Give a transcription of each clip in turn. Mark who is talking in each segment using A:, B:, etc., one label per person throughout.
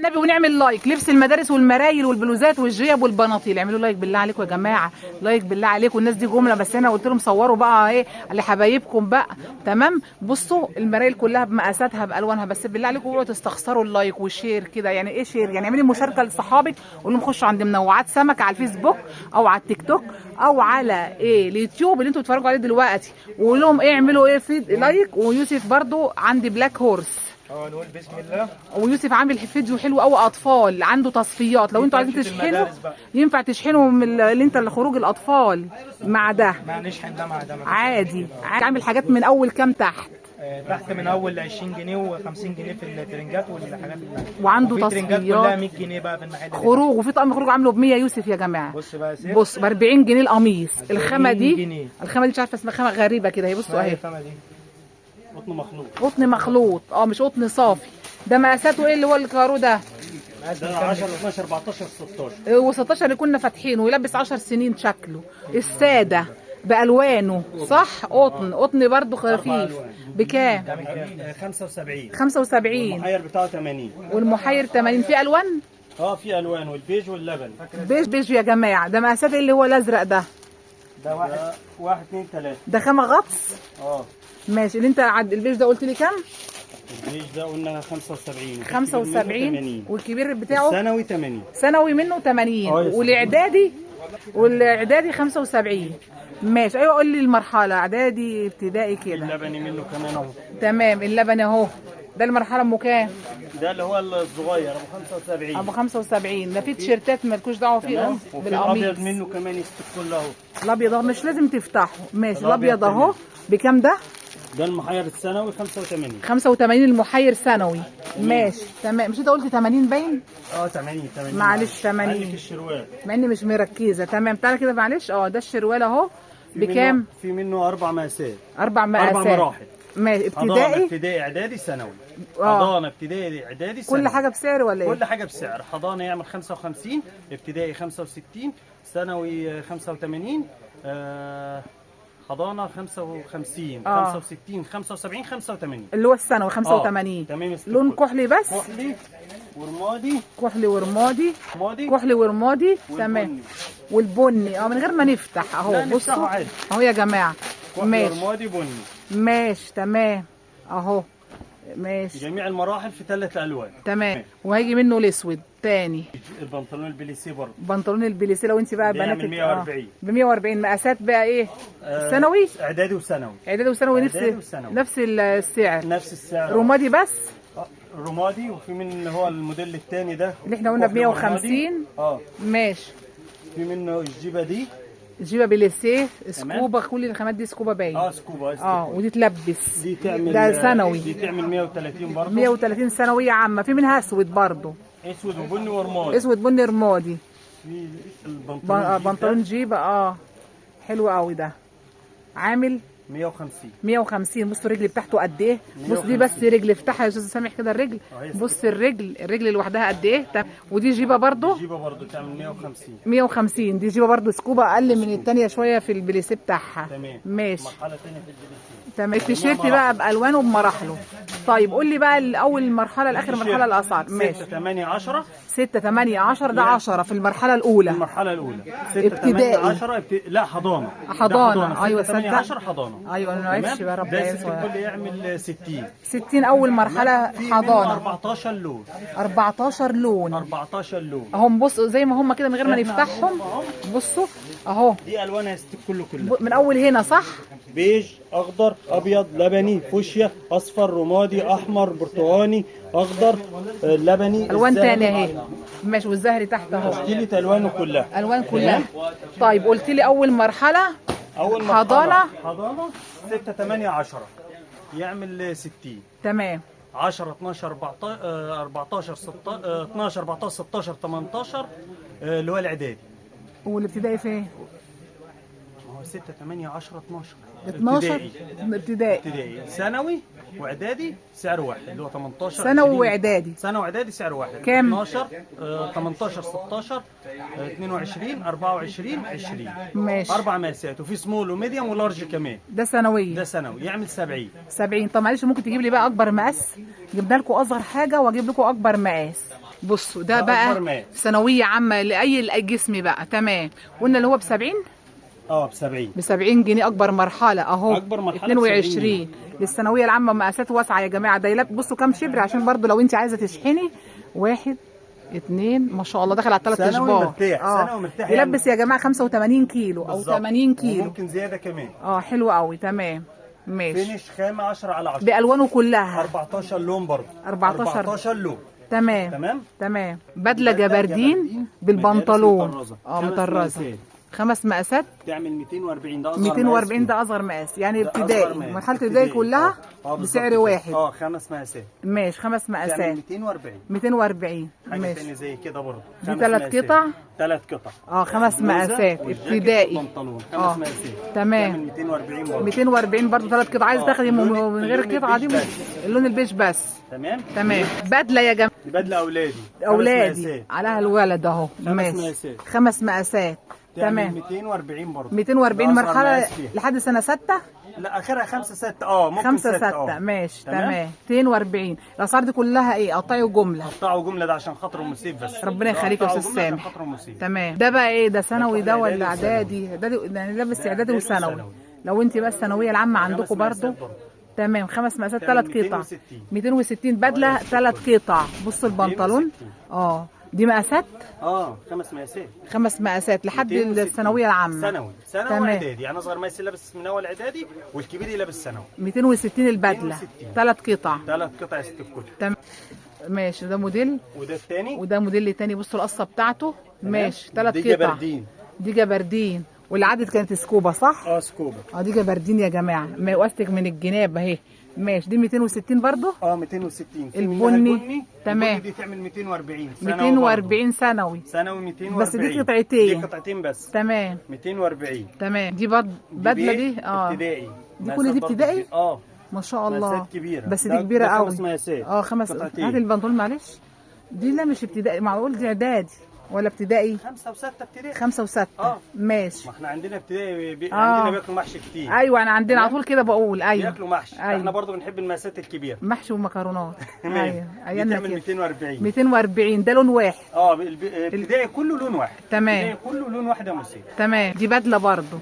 A: النبي ونعمل لايك. لبس المدارس والمرايل والبلوزات والجيب والبناطيل، اعملوا لايك بالله عليكم يا جماعه، لايك بالله عليكم. الناس دي جمله بس انا قلت لهم صوروا بقى ايه لحبايبكم بقى. تمام. بصوا المرايل كلها بمقاساتها بالوانها، بس بالله عليكم اوعوا تستخسروا اللايك والشير كده. يعني ايه شير؟ يعني اعملي مشاركه لصحابك، قول لهم خشوا عند منوعات سمك على الفيسبوك او على التيك توك او على ايه اليوتيوب اللي انتوا بتتفرجوا عليه دلوقتي، وقول لهم ايه اعملوا ايه في لايك. ويوسف برضو عندي بلاك هورس،
B: نقول بسم الله.
A: ويوسف عامل فيديو حلو قوي اطفال، عنده تصفيات لو انتوا عايزين تشحنوا ينفع تشحنوا من اللي انت لخروج الاطفال مع ده.
B: نشحن ده مع ده
A: عادي. عامل حاجات من اول كام تحت؟
B: تحت من اول 20 جنيه و50 جنيه في الترنجات والحاجات اللي
A: وعنده
B: تصفيات
A: تصفيات
B: كلها 100 جنيه بقى في المحل
A: خروج. وفي طقم خروج عامله ب 100 يوسف يا جماعه.
B: بص بقى سيف.
A: بص ب 40 جنيه القميص. الخامه دي
B: جنيه.
A: الخامه دي مش عارفه اسمها، خامه غريبه كده اهي. بصوا اهي
B: الخامه دي قطن مخلوط.
A: قطن مخلوط، مش قطن صافي. ده مقاساته ايه اللي هو الكارو ده؟
B: ده 10 12 14 16
A: و16 اللي كنا فاتحينه، ويلبس 10 سنين شكله. الساده بالوانه صح، قطن برضو خفيف. بكام؟
B: 75.
A: 75.
B: المحير بتاعه 80.
A: والمحير 80. في الوان؟
B: في الوان، والبيج واللبن.
A: بيج يا جماعه. ده مقاسات اللي هو الازرق ده.
B: ده 1 2 3.
A: ده خامه غطس. ماشي. اللي انت البيج ده قلت لي كام؟
B: البيج ده قلنا 75.
A: 75. والكبير بتاعه
B: ثانوي 80.
A: ثانوي منه 80. والاعدادي 75. ماشي. ايوه قول لي المرحله اعدادي ابتدائي كده.
B: اللبني منه كمان اهو.
A: تمام. اللبني اهو. ده المرحله ام كام؟
B: ده اللي هو الصغير ابو 75.
A: ابو 75. ده في تيشيرتات مالكوش دعوه فيه
B: بالقميص. الابيض منه كمان يستك كله اهو.
A: الابيض اهو مش لازم تفتحه. ماشي. الابيض اهو. بكام ده؟
B: ده المحير الثانوي 85.
A: 85 المحير ثانوي. ماشي تمام. مش انت قلت 80 باين؟
B: 80.
A: معلش 80.
B: عندك الشروال
A: مع اني مش مركزه. تمام. تعالى كده معلش. ده الشروال اهو. بكام؟
B: في منه 4 مقاسات.
A: 4 مقاسات.
B: 4 مراحل.
A: ماشي.
B: ابتدائي اعدادي ثانوي. حضانه ابتدائي اعدادي ثانوي.
A: كل حاجه بسعر ولا ايه؟
B: كل حاجه بسعر. حضانه يعمل 55، ابتدائي 65، ثانوي 85، حضانه 55 65 75 85
A: اللي هو الثانوي 85.
B: تمام.
A: لون كحلي بس.
B: كحلي ورمادي.
A: كحلي ورمادي. كحلي ورمادي. تمام. والبني من غير ما نفتح اهو. بصوا اهو يا جماعه. ماشي.
B: ورمادي بني.
A: ماشي تمام اهو. ماشي.
B: جميع المراحل في 3 الوان.
A: تمام. وهيجي منه الاسود تاني.
B: البنطلون البليسيه برضه.
A: بنطلون البليسيه لو انت بقى بناتك.
B: ب 140.
A: ب 140. مقاسات بقى ايه؟ ثانوي؟
B: اعدادي وثانوي.
A: اعدادي وثانوي نفس السعر.
B: نفس السعر.
A: رمادي بس.
B: رمادي. وفي من هو الموديل الثاني ده
A: اللي احنا قلنا ب 150. ماشي.
B: في منه الجيبه دي.
A: جيبه بليسيه سكوبا. كل الخامات دي سكوبا باين.
B: سكوبا.
A: ودي تلبس.
B: دي تعمل
A: ده ثانوي.
B: دي تعمل 130 برضه.
A: 130 ثانويه عامه. في منها اسود برضه.
B: اسود وبني ورمادي.
A: اسود بني رمادي.
B: في
A: بنطلون جيبه. حلو قوي ده. عامل
B: 150.
A: 150. بص الرجل بتاعته قد ايه. بص دي بس رجل. افتحها يا استاذ سامح كده الرجل. بص الرجل لوحدها قد ايه. ودي جيبه برضه.
B: جيبه برضه تعمل 150.
A: 150. دي جيبه برضه سكوبا اقل من الثانيه شويه في البليسيه بتاعها.
B: تمام.
A: ماشي.
B: مرحله ثانيه في البليسيه.
A: تمام. التيشيرت بقى بالوانه وبمراحله. طيب قول لي بقى اول مرحله لاخر مرحله الاسعار. ماشي.
B: 6 8 10.
A: 6 8 10. ده 10 في المرحله الاولى.
B: المرحله الاولى. 6
A: ابتدائي.
B: 8 10 لا حضانه.
A: ايوه
B: 8 10 حضانه.
A: ايوه انا ما عرفتش يا رب.
B: ده الكل يعمل 60.
A: 60 اول مرحله حضانه.
B: 14 لون.
A: 14 لون.
B: 14 لون
A: اهم. بصوا زي ما هم كده من غير ما نفتحهم. بصوا اهو.
B: دي الوانها كلها
A: من اول هنا صح.
B: بيج، اخضر، ابيض، لبني، فوشيا، اصفر، رمادي، احمر، برتقاني، اخضر، لبني.
A: الوان تانية اهي. ماشي. والزهري تحت اهو.
B: تشكيله الوانه كلها.
A: الوان كلها. طيب قلت لي اول مرحله حضانه
B: 6 8 10 يعمل 60.
A: تمام.
B: 10 12 14 16 12 14 16 18 اللي هو الاعدادي.
A: والابتدائي فين؟
B: ما هو 6 8 10
A: 12 ابتدائي.
B: ثانوي واعدادي سعر واحد اللي هو 18.
A: ثانوي واعدادي.
B: ثانوي واعدادي سعر واحد.
A: كام؟
B: 12 18 16 22 24 20.
A: ماشي.
B: 4 مقاسات. وفي سمول وميديوم ولارج كمان.
A: ده ثانوي.
B: ده ثانوي يعمل 70.
A: 70. طب معلش ممكن تجيب لي بقى اكبر مقاس؟ جبنا لكم اصغر حاجه واجيب لكم اكبر مقاس. بصوا ده
B: ده
A: بقى
B: أكبر مقاس.
A: ثانويه عامه لاي جسم بقى. تمام. قلنا اللي هو ب 70.
B: ب 70.
A: ب 70 جنيه اكبر مرحله اهو.
B: أكبر مرحلة
A: 22 للثانويه العامه، مقاسات واسعه يا جماعه. ده بصوا كام شبر عشان برضو لو انت عايزه تشحني. 1 2 ما شاء الله داخل على 3
B: ثانوي
A: اشبار.
B: مرتاح، ثانوي مرتاح
A: يلبس يا جماعه 85 كيلو او
B: بالظبط.
A: 80 كيلو.
B: وممكن زياده كمان.
A: حلو قوي. تمام ماشي.
B: فينش خامه 10 على 10
A: بالوانه كلها.
B: 14 لون برضه.
A: 14
B: لون.
A: تمام. بدله جبردين بالبنطلون. مطرزه. 5 مقاسات.
B: تعمل 240. ده اصغر
A: 240 ده اصغر مقاس يعني ابتدائي. مرحله الابتدائي كلها بسعر واحد.
B: 5 مقاسات.
A: ماشي 5 مقاسات.
B: تعمل 240. حاجه
A: ماشي.
B: ثانيه زي كده برضه.
A: دي 3 قطع.
B: 3 قطع.
A: 5 مقاسات ابتدائي.
B: بنطلون 5 مقاسات.
A: تمام.
B: تعمل 240 برضه.
A: 240 برضه 3 قطع. عايز تاخدي من غير القطعه دي اللون البيج بس. تمام. بدله يا جماعه.
B: دي بدله
A: اولادي عليها الولد اهو. 5 مقاسات. تمام.
B: 240 برضه.
A: 240 مرحله لحد سنه 6.
B: لا اخرها 5 6. ممكن
A: 5 6 ماشي. تمام. 240. الاسعار دي كلها ايه؟ قطعي وجمله.
B: ده عشان خاطر ام سيف بس.
A: ربنا يخليك يا استاذ سامح. تمام. ده بقى ايه؟ ده ثانوي ده ولا اعدادي؟ يعني ده بس اعدادي وثانوي. لو انت بقى الثانويه العامه عندكم برضه. تمام. 5 مقاسات 3 قطع. 260 بدله 3 قطع. بصوا البنطلون. دي مقاسات. 5 مقاسات لحد الثانويه العامه.
B: ثانوي واعدادي. يعني اصغر مقاس لابس من اول اعدادي والكبير يلبس ثانوي.
A: 260 البدله 3 قطع.
B: 3 قطع يا ست الكل.
A: تمام ماشي. ده موديل.
B: وده الثاني.
A: وده موديل تاني. بصوا القصه بتاعته. ماشي 3 قطع. دي جبردين. واللي عدت كانت سكوبا صح؟
B: سكوبا.
A: دي جبردين يا جماعه. ما يقاستك من الجناب اهي. ماشي. دي 260 برضه.
B: 260.
A: البني. تمام.
B: دي تعمل 240.
A: 240 ثانوي
B: 240
A: بس دي قطعتين.
B: دي قطعتين بس.
A: تمام.
B: 240.
A: تمام. دي بدله دي
B: ابتدائي.
A: دي كل دي ابتدائي. ما شاء الله.
B: كبيرة.
A: بس دي كبيره قوي.
B: 5 مقاسات.
A: 5. هات البنطلون معلش. دي لا مش ابتدائي. معقول دي اعدادي ولا ابتدائي؟
B: 5 و6 ابتدائي.
A: 5 و6 ماشي.
B: ما احنا عندنا ابتدائي عندنا بياكلوا محشي كتير.
A: ايوه انا عندنا على طول كده بقول. ايوه
B: بياكلوا محشي. احنا برضو بنحب المقاسات الكبيره.
A: محشي ومكرونات.
B: ايوه ايامنا كده. 240.
A: 240 ده لون واحد.
B: الابتدائي كله لون واحد.
A: تمام.
B: الابتدائي كله لون واحد يا مسيح.
A: تمام. دي بدله برضو.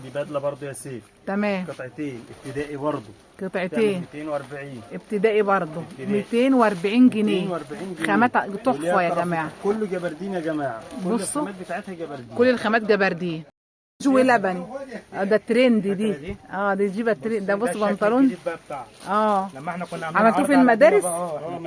B: يا سيف.
A: تمام.
B: قطعتين ابتدائي برضو.
A: قطعتين
B: 240
A: ابتدائي برضه. 240 جنيه. خامات تحفه يا جماعه.
B: كله جبردين يا جماعه. كل
A: بصوا
B: الخامات بتاعتها جبردين.
A: كل الخامات جبردين. جوي لبني. ده الترند دي. دي جيبه الترند. ده بص بنطلون.
C: لما احنا كنا
A: عملتوه في المدارس.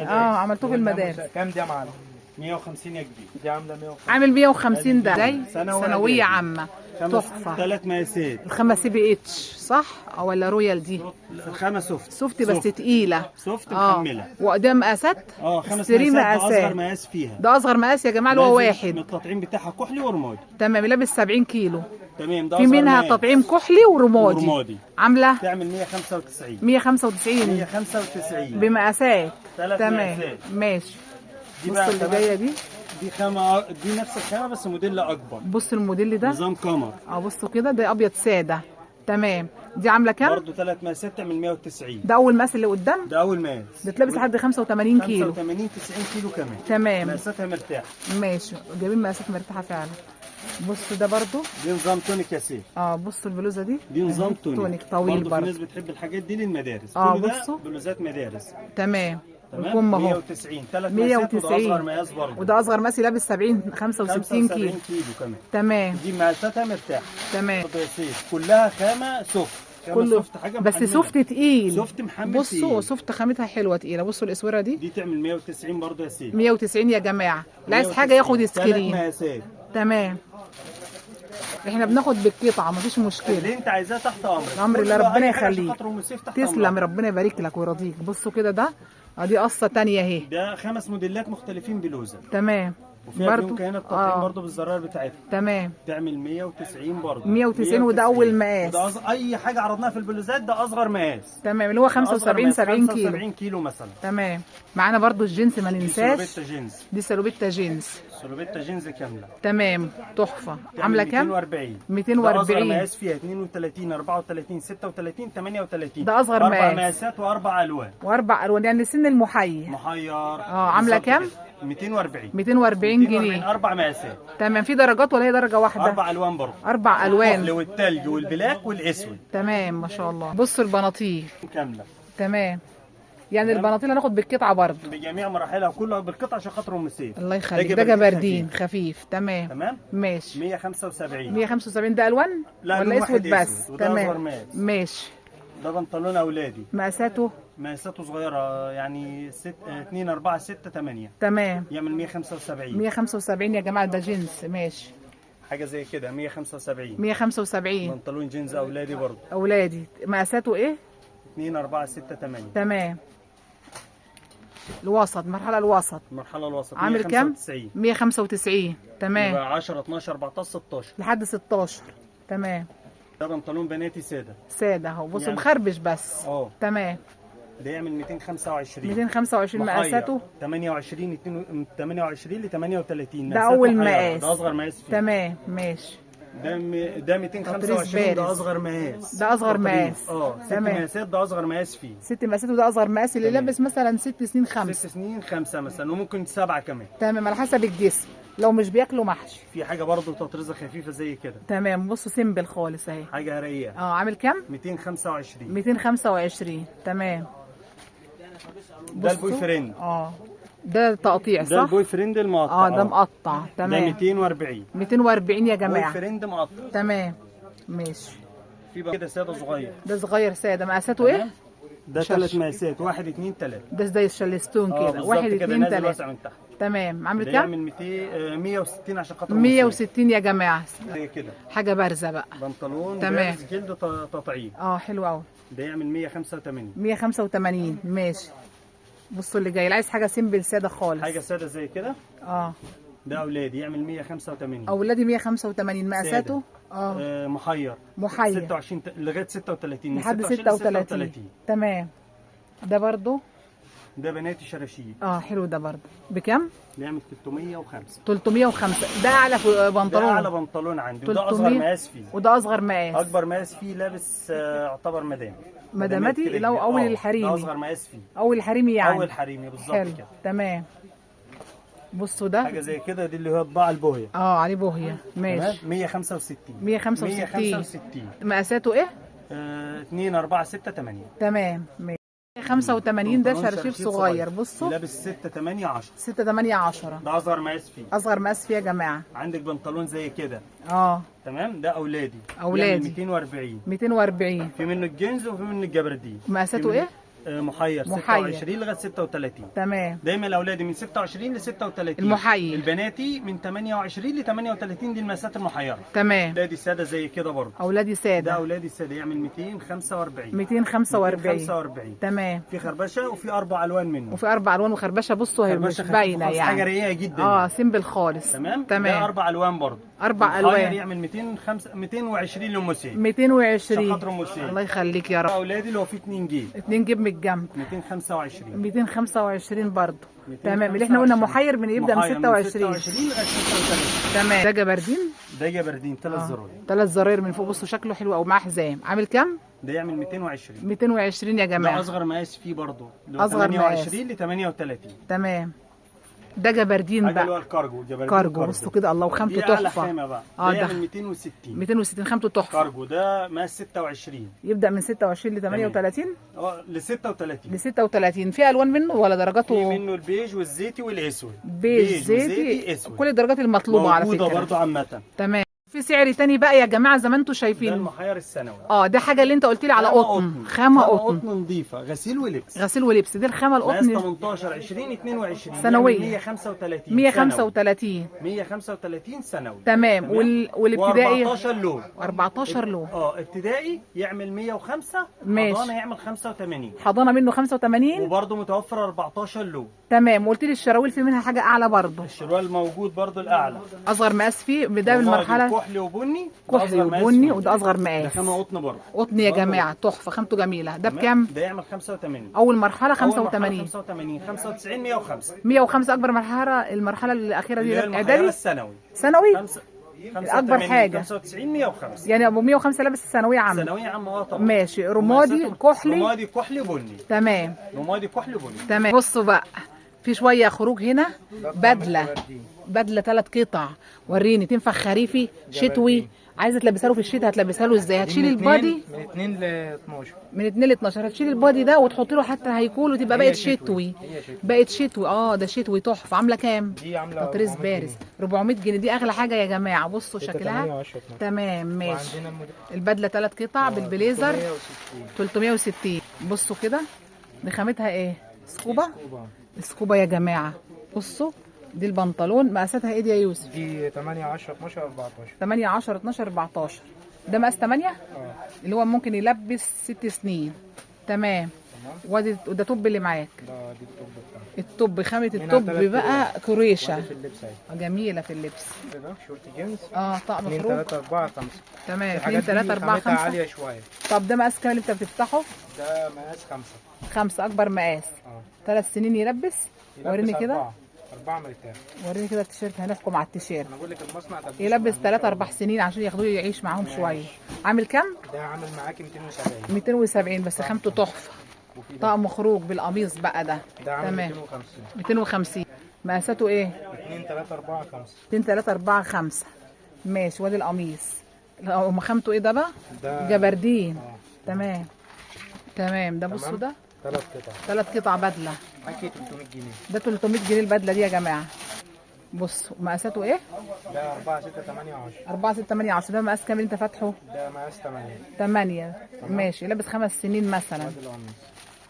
A: عملتوه في المدارس.
C: كام دي يا معلم؟
B: 150 يا كبير.
C: دي عامله 150.
A: عامل 150 ده زي ثانويه عامه. تحفه.
B: 3 مقاسات.
A: الخامه سي بي اتش صح ولا رويال دي؟
B: الخامه سوفت
A: بس تقيله.
B: سوفت محمله.
A: وقدام مقاسات.
B: 5 مقاسات. اصغر مقاس فيها.
A: ده اصغر مقاس يا جماعه اللي هو واحد.
B: التطعيم بتاعها كحلي ورمادي.
A: تمام. لابس 70 كيلو.
B: تمام. ده
A: في منها تطعيم كحلي ورمادي. عامله
B: تعمل 195.
A: 195 بمقاسات. تمام ماشي. بص اللي جايه دي
B: خامه. دي نفس الخامه بس موديل اكبر.
A: بص الموديل ده
B: نظام قمر.
A: بصوا كده. ده ابيض ساده. تمام. دي عامله كام؟
B: برضه 3 مقاسات تعمل 190.
A: ده اول مقاس اللي قدام.
B: ده اول مقاس.
A: ده تلبس لحد 85 كيلو.
B: 85 90 كيلو كمان.
A: تمام.
B: مقاساتها مرتاحه.
A: ماشي. جايبين مقاسات مرتاحه فعلا. بص ده برضه.
B: دي نظام تونيك يا سيف.
A: بصوا البلوزه دي.
B: دي نظام تونيك
A: طويل برضه.
B: في ناس بتحب الحاجات دي للمدارس.
A: بصوا
B: بلوزات مدارس.
A: تمام. الكم اهو
B: 190. 3 مقاسات. وده اصغر مقاس برضه.
A: وده اصغر مقاس لابس 65 كيلو.
B: كمان.
A: تمام.
B: دي مقاساتها مرتاحه.
A: تمام.
B: كلها خامه سوفت.
A: كله
B: حاجه
A: بس
B: محملة.
A: سوفت تقيل.
B: سوفت محمل.
A: بصوا سوفت خامتها حلوه تقيله. بصوا الاسوره دي
B: تعمل 190 برضه يا سيدي.
A: 190 يا جماعه. اللي عايز حاجه ياخد سكرين.
B: 3 مقاسات.
A: تمام. احنا بناخد بالقطعه مفيش مشكله.
B: اللي انت عايزاه تحت امرك.
A: امر الله ربنا يخليك. تسلم
B: أمرك.
A: ربنا يبارك لك ويرضيك. بصوا كده ده دي قصه ثانيه اهي.
B: ده 5 موديلات مختلفين بلوزه.
A: تمام.
B: وفيها برضه كانت تطعيم برضه بالزراير بتاعتها.
A: تمام.
B: تعمل 190 برضه.
A: 190 وده اول مقاس.
B: اي حاجه عرضناها في البلوزات ده اصغر مقاس.
A: تمام. اللي هو 75 70 كيلو.
B: 75 كيلو مثلا.
A: تمام. معانا برضه الجنس ما ننساش.
B: سلوبيتا جينز.
A: دي سلوبيتا جينز.
B: سلوبيتا جينز كامله.
A: تمام. تحفه. عامله كام؟
B: 240.
A: 240.
B: ده اصغر مقاس فيها 32 34 36 38.
A: ده اصغر مقاس.
B: 4 مقاسات واربع الوان.
A: واربع الوان يعني سن المحيي.
B: محير.
A: عامله كام؟
B: 240
A: 240 جنيه.
B: 240 4 مقاسات.
A: تمام. في درجات ولا هي درجه واحده؟
B: 4 الوان برضه.
A: 4 الوان.
B: الكحل والتلج والبلاك والاسود.
A: تمام ما شاء الله. بصوا البناطيل
B: كامله.
A: تمام. يعني البناطيل هناخد بالقطعه برضه
B: بجميع مراحلها كلها بالقطعه عشان خاطر ام سيف.
A: الله يخليك. ده جبردين خفيف. تمام.
B: تمام
A: ماشي.
B: 175.
A: 175 ده الوان
B: لا
A: ولا
B: لون
A: اسود
B: واحد
A: بس؟
B: وده أصغر
A: تمام
B: مقاس.
A: ماشي.
B: ده بنطلون اولادي.
A: مقاساته
B: مقاساته صغيره يعني 2 4 6 8.
A: تمام.
B: يعمل 175.
A: 175 يا جماعه. ده جنس. ماشي.
B: حاجه زي كده 175.
A: 175
B: بنطلون جينز اولادي برضه.
A: اولادي. مقاساته ايه؟
B: 2 4 6 8.
A: تمام. الوسط. المرحله الوسط
B: المرحله الوسط
A: عامل كام؟
B: 195.
A: 195. تمام.
B: يبقى 10 12 14 16
A: لحد 16. تمام.
B: ده بنطلون بناتي ساده.
A: ساده اهو. بصوا
B: يعني-
A: مخربش بس. تمام.
B: ده يعمل 225.
A: 225 مقاساته
B: 28 28 ل 38.
A: ده
B: مقاسات
A: اول
B: محيرة.
A: مقاس.
B: ده اصغر مقاس فيه.
A: تمام ماشي.
B: ده 225. ده
A: بارز.
B: اصغر مقاس.
A: ده أصغر
B: تقريبا.
A: مقاس.
B: 6
A: تمام.
B: مقاسات. ده اصغر مقاس فيه.
A: 6 مقاسات وده اصغر مقاس. اللي
B: تمام.
A: لابس مثلا 6 سنين 5.
B: 6 سنين 5 مثلا وممكن 7 كمان.
A: تمام على حسب الجسم. لو مش بياكلوا محشي.
B: في حاجه برضه تطريزه خفيفه زي كده.
A: تمام. بصوا سيمبل خالص اهي.
B: حاجه رقيقه.
A: عامل كام؟
B: 225.
A: 225. تمام.
B: ده البوي
A: بصوا.
B: فريند.
A: ده تقطيع
B: ده
A: صح؟
B: البوي فريند المقطع.
A: ده مقطع.
B: ده
A: تمام.
B: 240.
A: 240 يا
B: بوي
A: جماعه.
B: فريند مقطع.
A: تمام ماشي.
B: في بقى كده ساده صغير.
A: ده صغير ساده. مقاساته ايه؟
B: ده 3 مقاسات 1 2 3.
A: ده زي الشلستون كده.
B: بالظبط
A: 1
B: كده
A: 2
B: نازل
A: 3.
B: واسع من تحت.
A: تمام. عامل
B: ده
A: كام؟
B: يعمل 200 160 عشان خاطر
A: 160 يا جماعه.
B: زي كده.
A: حاجه بارزه بقى.
B: بنطلون
A: تمام.
B: بارز جلد تطعيم.
A: حلو قوي.
B: ده يعمل 185.
A: 185 ماشي. بصوا اللي جاي اللي عايز حاجه سيمبل ساده خالص.
B: حاجه ساده زي كده. ده اولادي يعمل 185.
A: اولادي 185. مقاساته
B: محير. 26 لغايه 36.
A: لحد 36. تمام. ده برضو
B: ده بناتي شراشيب.
A: حلو. ده برضو بكام؟
B: بيعمل 305.
A: 305. ده اعلى بنطلون.
B: ده اعلى بنطلون عندي. وده اصغر مقاس فيه.
A: وده اصغر مقاس.
B: اكبر مقاس فيه لابس يعتبر مدام.
A: مداماتي لو اول الحريمي.
B: ده اصغر مقاس فيه.
A: اول الحريمي يعني.
B: اول حريمي بالظبط كده.
A: تمام. بصوا ده
B: حاجه زي كده. دي اللي هي طباعه البوهيه.
A: عليه بوهيه. ماشي.
B: 165.
A: 165. مقاساته ايه؟
B: 2 4 6 8.
A: تمام. 85. ده شرشيف صغير. بصوا
B: لابس 6 8 10.
A: 6 8 10.
B: ده اصغر مقاس فيه.
A: اصغر مقاس فيه يا جماعه.
B: عندك بنطلون زي كده. تمام. ده اولادي. 240.
A: 240.
B: في منه الجينز وفي منه الجبردين.
A: مقاساته ايه؟
B: محير 26 لغايه 36.
A: تمام.
B: دايما الاولادي من 26 ل 36.
A: المحير.
B: البناتي من 28 ل 38. دي المقاسات المحيره.
A: تمام.
B: اولادي ساده زي كده برضه.
A: اولادي ساده.
B: ده اولادي ساده يعمل 245.
A: 245. تمام.
B: في خربشه وفي 4 الوان منه.
A: وفي 4 الوان وخربشه. بصوا هي مش باينه يعني.
B: حاجه رقيقه جدا.
A: سيمبل خالص.
B: تمام. ده 4 الوان برضه.
A: 4 الوان.
B: يعمل 220 للموسيقى.
A: 220.
B: عشان خاطر الموسيقى.
A: الله يخليك يا رب.
B: اولادي اللي هو في 2 جيب.
A: 2 جيب من الجنب.
B: 225.
A: 225 برضه. تمام. اللي احنا قلنا محير يبدا من 26.
B: 26 لغايه 36.
A: تمام. ده جبردين.
B: ده جبردين 3 زراير.
A: 3 زراير من فوق. بصوا شكله حلو قوي. معاه حزام. عامل كام؟
B: ده يعمل 220.
A: 220 يا جماعه.
B: ده اصغر مقاس فيه برضه.
A: اصغر مقاس.
B: 28 ل 38.
A: تمام. ده جبردين
B: بقى.
A: بقى.
B: الكارجو.
A: كارجو. بصوا كده. الله وخامته تحفه.
B: اعلى خامه بقى. ده يعمل 260.
A: 260 خامته تحفه.
B: كارجو. ده مقاس 26.
A: يبدا من 26 ل 38.
B: ل 36.
A: ل 36. في الوان منه ولا درجاته؟
B: في منه البيج والزيتي والاسود.
A: بيج زيتي اسود. كل الدرجات المطلوبه على فكره.
B: موجوده برضه عامه.
A: تمام. في سعر تاني بقى يا جماعه زي ما انتم شايفين.
B: ده المحير السنوي.
A: ده حاجه اللي انت قلت لي على قطن. خامه قطن
B: نظيفه. غسيل ولبس.
A: غسيل ولبس. دي الخامه القطن.
B: 18 20 22
A: سنويه.
B: 135.
A: 135.
B: 135 سنوي.
A: تمام. والابتدائي
B: 14 لون.
A: 14 لون.
B: ابتدائي يعمل 105.
A: ماشي.
B: حضانه يعمل 85.
A: حضانه منه 85.
B: وبرده متوفر 14 لون.
A: تمام. وقلت لي الشراويل في منها حاجه اعلى برضه.
B: الشروال موجود برده الاعلى.
A: اصغر مقاس فيه ده المرحله.
B: كحلي وبني.
A: كحلي وبني. وده اصغر مقاس.
B: ده خامه قطن برضه.
A: قطن يا جماعه تحفه. خامته جميله. ده بكام؟
B: ده يعمل 85.
A: اول مرحله 85.
B: 85 95 105.
A: 105 اكبر مرحله. المرحله الاخيره دي
B: اعدادي. الثانوي.
A: ثانوي. اكبر حاجه
B: 95 105.
A: يعني ابو 105 لابس ثانويه عامه.
B: ثانويه عامه طبعا.
A: ماشي. رمادي كحلي.
B: رمادي كحلي بني.
A: تمام.
B: رمادي كحلي بني.
A: تمام. بصوا بقى في شويه خروج هنا. بدله 3 قطع. وريني تنفع خريفي شتوي؟ عايزه تلبسها له في الشتاء هتلبسها له ازاي؟ هتشيلي البادي
C: من 2 ل 12.
A: من 2 ل 12. هتشيلي البادي ده وتحطي له حتى هيكول وتبقى بقت شتوي. بقت شتوي. ده شتوي تحفه. عامله كام؟
C: دي عامله
A: تطريز
C: 400
A: بارز 400 جنيه. دي اغلى حاجه يا جماعه. بصوا شكلها.
C: 8 و10.
A: تمام ماشي.
C: وعندنا
A: البدله 3 قطع بالبليزر
C: 360.
A: 360. بصوا كده دي خامتها ايه؟ سكوبا.
C: كوبا.
A: سكوبا يا جماعه. بصوا دي البنطلون مقاساتها ايه دي يا يوسف؟
C: دي 8 10 12 14.
A: 8 10 12 14. ده مقاس 8 اللي هو ممكن يلبس 6 سنين. تمام. وده توب اللي معاك.
C: ده دي التوب بتاعها.
A: التوب خامة
C: منها
A: التوب
C: 3
A: بقى كريشة.
C: في اللبس اهي.
A: جميلة في اللبس.
C: كده شورت جينز.
A: طقم
C: 2
A: خروج.
C: 3 4 5.
A: تمام. 2
C: الحاجات
A: 3
C: دي
A: 4
C: خامتها
A: 5.
C: عاليه شويه.
A: طب ده مقاس كام اللي انت بتفتحه؟
C: ده مقاس 5.
A: 5 اكبر مقاس. 3 سنين يلبس. وريني كده.
C: 4 مرتاح.
A: وريني كده التيشيرت. هنحكم على التيشيرت.
C: انا بقول لك المصنع ده
A: يلبس 3 4 سنين عشان ياخدوه يعيش معاهم شوية. عامل كام؟
C: ده عامل معاكي 270.
A: 270 بس خامته تحفة.
C: وفي ده
A: طقم خروج بالقميص بقى ده.
C: ده عامل
A: تمام.
C: 250.
A: 250. مقاساته ايه؟
C: 2 3 4 5.
A: 2 3 4 5. ماشي. وادي القميص. خامته ايه ده بقى؟
C: ده
A: جبردين. تمام. تمام. ده بصوا
C: تمام.
A: ده
C: 3 قطع.
A: 3 قطع بدله.
C: معاكي 300 جنيه.
A: ده 300 جنيه البدله دي يا جماعه. بصوا مقاساته ايه؟
C: ده 4 6 8 10.
A: 4 6 8 10. ده مقاس كام اللي انت فاتحه؟
C: ده مقاس 8.
A: 8. ماشي. لابس 5 سنين مثلا.
C: وادي القميص.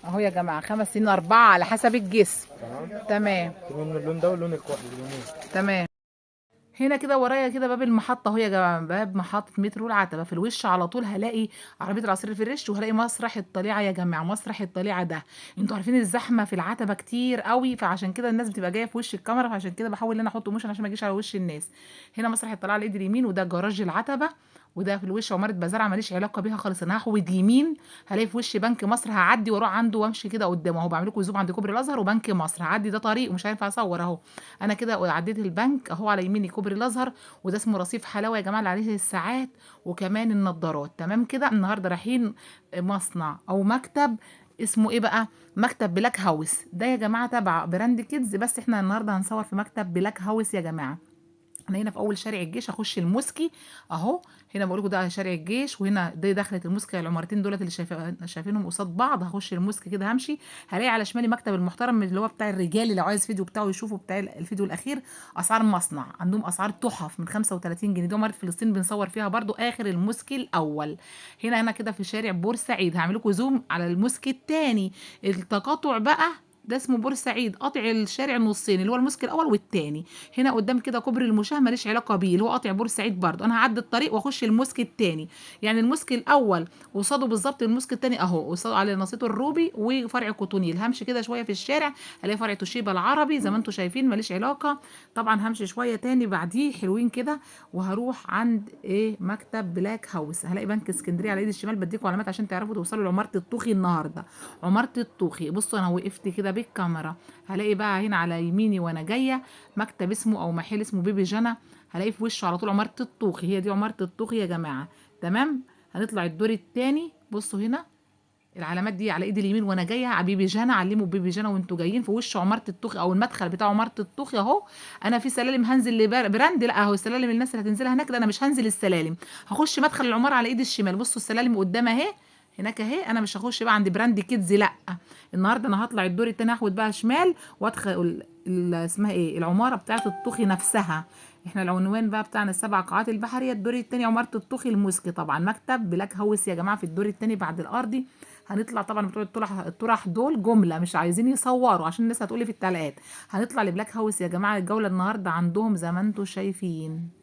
A: اهو يا جماعه 5 سنين 4 على حسب الجسم.
C: تمام.
A: تمام.
C: في منه اللون ده واللون الكحلي اللونين.
A: تمام. هنا كده ورايا كده باب المحطة اهو يا جماعة. باب محطة مترو العتبة. في الوش على طول هلاقي عربية العصير الفريش وهلاقي مسرح الطليعة يا جماعة. مسرح الطليعة ده انتوا عارفين الزحمة في العتبة كتير قوي، فعشان كده الناس بتبقى جاية في وش الكاميرا، فعشان كده بحاول ان انا احط موشن عشان ما اجيش على وش الناس. هنا مسرح الطليعة على الايد اليمين، وده جراج العتبة، وده في الوش عمارة بازار ماليش علاقة بيها خالص. انا هاخد يمين هلاقي في وش بنك مصر، هعدي واروح عنده وامشي كده قدامه اهو. بعمل لكم زوم عند كوبري الازهر وبنك مصر. هعدي ده طريق ومش هينفع اصور اهو. انا كده عديت البنك اهو. على يميني كوبري الازهر، وده اسمه رصيف حلاوه يا جماعه اللي عليه الساعات وكمان النضارات. تمام كده. النهارده رايحين مصنع او مكتب اسمه ايه بقى؟ مكتب بلاك هاوس. ده يا جماعه تبع براند كيدز، بس احنا النهارده هنصور في مكتب بلاك هاوس يا جماعه. انا هنا في اول شارع الجيش. هخش الموسكي اهو. هنا بقول لكم ده شارع الجيش، وهنا دي دخلة الموسكي. العمارتين دولت اللي شايفينهم قصاد بعض. هخش الموسكي كده همشي هلاقي على شمالي مكتب المحترم اللي هو بتاع الرجال اللي عايز فيديو بتاعه يشوفه، بتاع الفيديو الاخير. اسعار مصنع عندهم اسعار تحف من 35 جنيه. دي عماره فلسطين بنصور فيها برضو اخر الموسكي الاول. هنا كده في شارع بورسعيد. هعمل لكم زوم على الموسكي الثاني. التقاطع بقى ده اسمه بورسعيد، قاطع الشارع نصين اللي هو الموسكي الاول والثاني. هنا قدام كده كوبري المشاه ماليش علاقه بيه اللي هو قاطع بورسعيد برضه. انا هعدي الطريق واخش الموسكي الثاني. يعني الموسكي الاول قصاده بالظبط الموسكي الثاني اهو، قصاده على نصيته الروبي وفرع كوتونيل. همشي كده شويه في الشارع الاقي فرع توشيبا العربي زي ما انتم شايفين ماليش علاقه. طبعا همشي شويه تاني بعديه حلوين كده وهروح عند مكتب بلاك هاوس. هلاقي بنك اسكندريه على ايد الشمال. بديكم علامات عشان تعرفوا توصلوا لعماره الطوخي النهارده. عماره الطوخي. بصوا انا وقفت كده بالكاميرا. هلاقي بقى هنا على يميني وانا جايه مكتب اسمه او محل اسمه بيبي جانا. هلاقي في وشه على طول عماره الطوخي. هي دي عماره الطوخي يا جماعه. تمام. هنطلع الدور الثاني. بصوا هنا العلامات دي على ايد اليمين وانا جايه على بيبي جانا. علموا بيبي جانا وانتوا جايين في وش عماره الطوخي او المدخل بتاع عماره الطوخي اهو. انا في سلالم هنزل لبراند. لا اهو السلالم الناس اللي هتنزلها هناك. ده انا مش هنزل السلالم، هخش مدخل العماره على ايد الشمال. بصوا السلالم قدام اهي هناك اهي. انا مش هخش بقى عند براند كيدز، لا النهارده انا هطلع الدور التاني هاخد بقى شمال وادخل اسمها ايه العماره بتاعه الطوخي نفسها. احنا العنوان بقى بتاعنا السبع قاعات البحريه. الدور التاني عماره الطوخي الموسكي. طبعا مكتب بلاك هاوس يا جماعه في الدور التاني بعد الارضي. هنطلع طبعا بتوع الطرح دول جمله مش عايزين يصوروا عشان الناس هتقولي في التعليقات. هنطلع لبلاك هاوس يا جماعه. الجوله النهارده عندهم زي ما انتم شايفين.